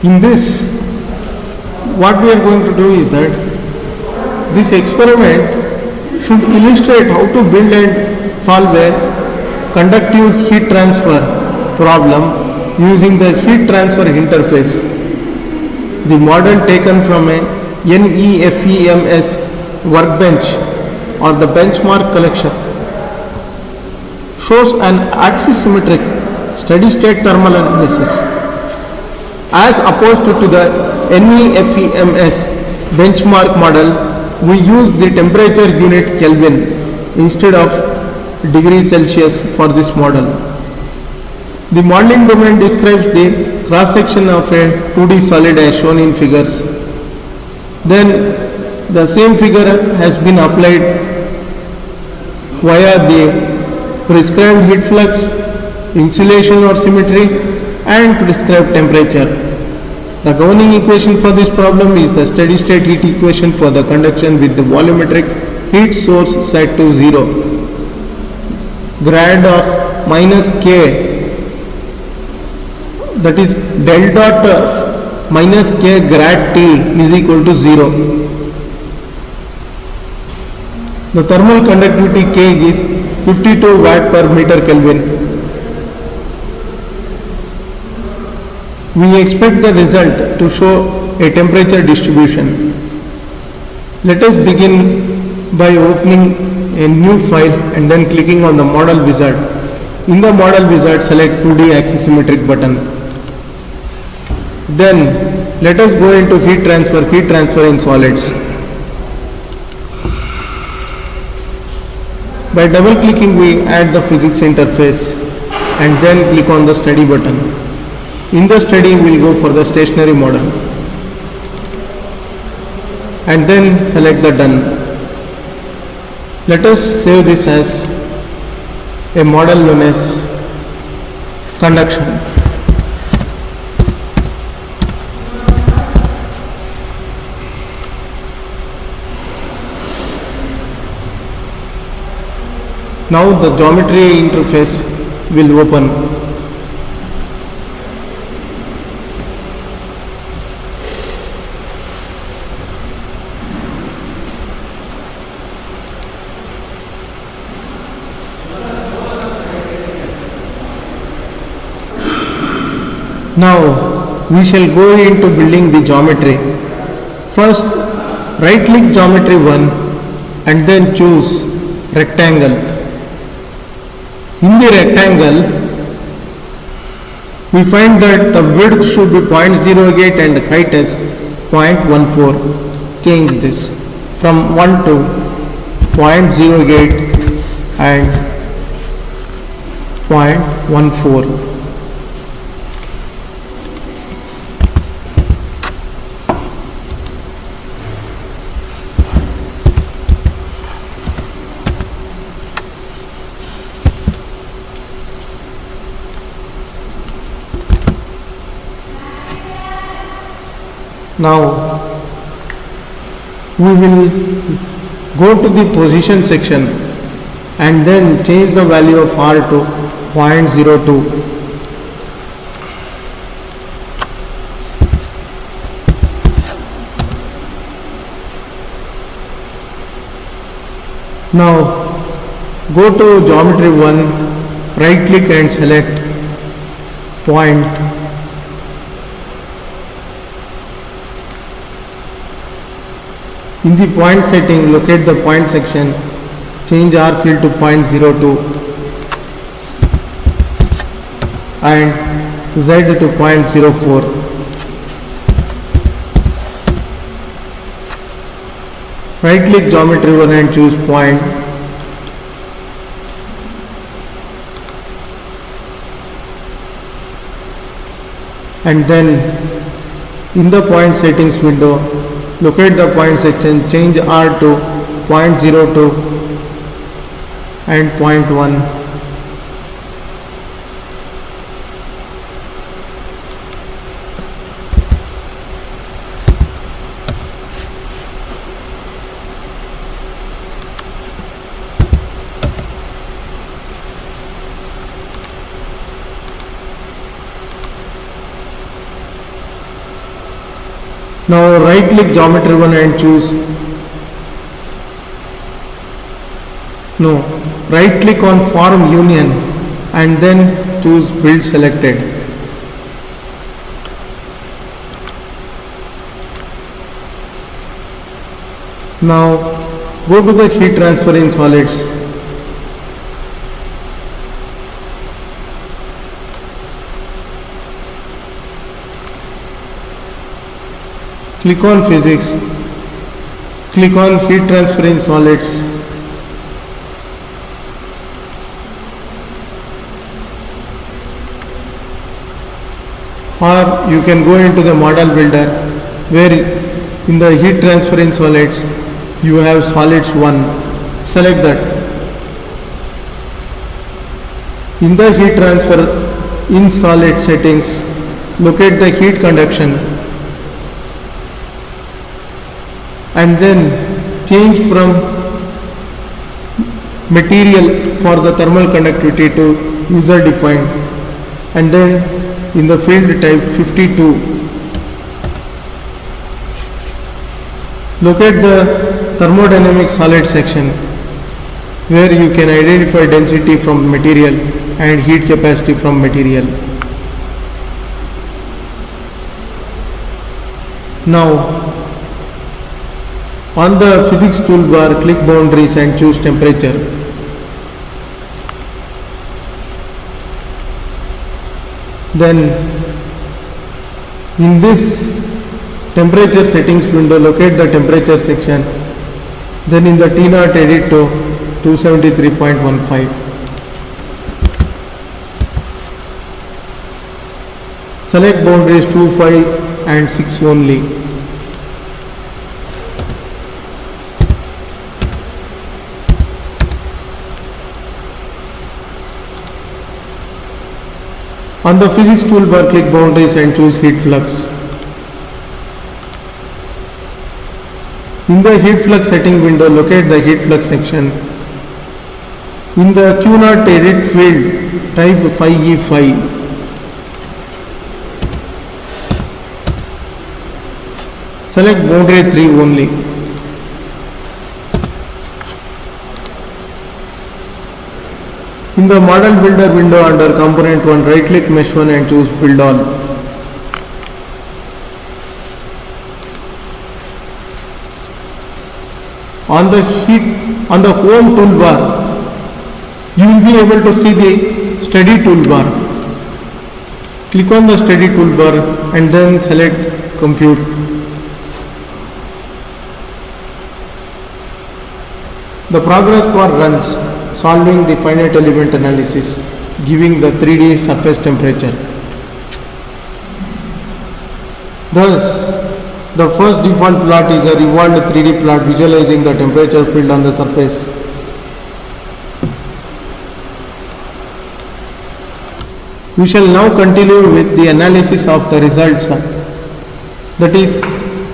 In this, what we are going to do is that this experiment should illustrate how to build and solve a conductive heat transfer problem using the heat transfer interface. The model taken from a NEFEMS workbench or the benchmark collection shows an axisymmetric steady state thermal analysis as opposed to the NEFEMS benchmark model. We use the temperature unit Kelvin instead of degrees Celsius for this model. The modeling domain describes the cross section of a 2D solid as shown in figures. Then the same figure has been applied via the prescribed heat flux, insulation or symmetry and prescribed temperature. The governing equation for this problem is the steady state heat equation for the conduction with the volumetric heat source set to 0. Grad of minus K, that is del dot of minus K grad T is equal to 0. The thermal conductivity K is 52 watt per meter Kelvin. We expect the result to show a temperature distribution. Let us begin by opening a new file and then clicking on the model wizard. In the model wizard, select 2D axisymmetric button. Then let us go into heat transfer in solids. By double clicking we add the physics interface and then click on the study button. In the study we will go for the stationary model and then select the done. Let us save this as a model known as conduction. Now the geometry interface will open. Now we shall go into building the geometry. First, right click geometry 1 and then choose rectangle. In the rectangle, we find that the width should be 0.08 and the height is 0.14. Change this from 1 to 0.08 and 0.14. Now we will go to the position section and then change the value of R to 0.02. Now go to geometry 1, right click and select point. In the point setting, locate the point section, change R field to 0.02 and Z to 0.04. Right click geometry 1 and choose point. And then in the point settings window, locate the point section, change R to 0.02 and 0.1. Now right click geometry 1 and choose, no, right click on form union and then choose build selected. Now go to the heat transfer in solids. Click on physics. Click on heat transfer in solids. Or you can go into the model builder where in the heat transfer in solids you have solids 1. Select that. In the heat transfer in solid settings, locate the heat conduction and then change from material for the thermal conductivity to user defined, and then in the field type 52, locate the thermodynamic solid section where you can identify density from material and heat capacity from material. Now on the physics toolbar, click boundaries and choose temperature. Then in this temperature settings window, locate the temperature section. Then in the T0 edit to 273.15. Select boundaries 2, 5 and 6 only. On the physics toolbar, click boundaries and choose heat flux. In the heat flux setting window, locate the heat flux section. In the Q0 edit field, type 5E5. Select boundary 3 only. In the model builder window under component 1, right click mesh 1 and choose build all. On the home toolbar, you will be able to see the study toolbar. Click on the study toolbar and then select compute. The progress bar runs solving the finite element analysis, giving the 3D surface temperature. Thus, the first default plot is a revolved 3D plot visualizing the temperature field on the surface. We shall now continue with the analysis of the results. That is,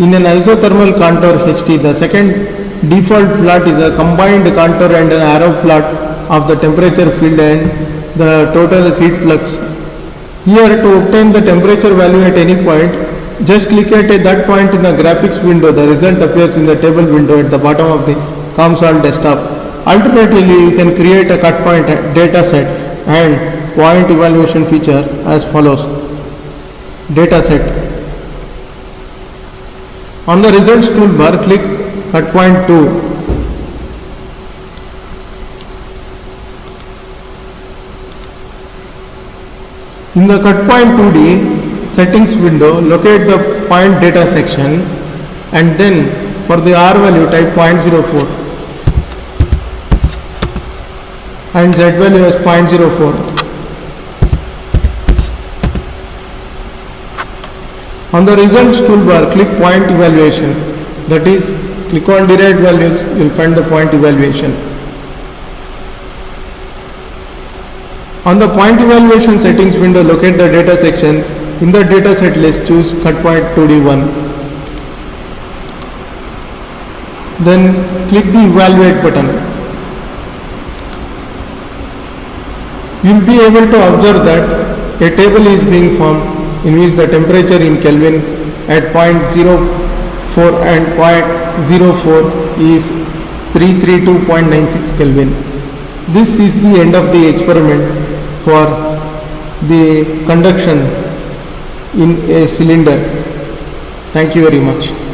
in an isothermal contour HT, the second default plot is a combined contour and an arrow plot of the temperature field and the total heat flux. Here, to obtain the temperature value at any point, just click at that point in the graphics window. The result appears in the table window at the bottom of the COMSOL desktop. Alternatively, you can create a cut point data set and point evaluation feature as follows. Data set. On the results toolbar, click cut point 2. In the cut point 2D settings window, locate the point data section and then for the R value type 0.04 and Z value as 0.04. On the results toolbar, click point evaluation, that is, click on derived values, you will find the point evaluation. On the point evaluation settings window, locate the data section. In the data set list, choose cut point 2D1. Then click the evaluate button. You will be able to observe that a table is being formed in which the temperature in Kelvin at 0.04 and 0.04 is 332.96 Kelvin. This is the end of the experiment for the conduction in a cylinder. Thank you very much.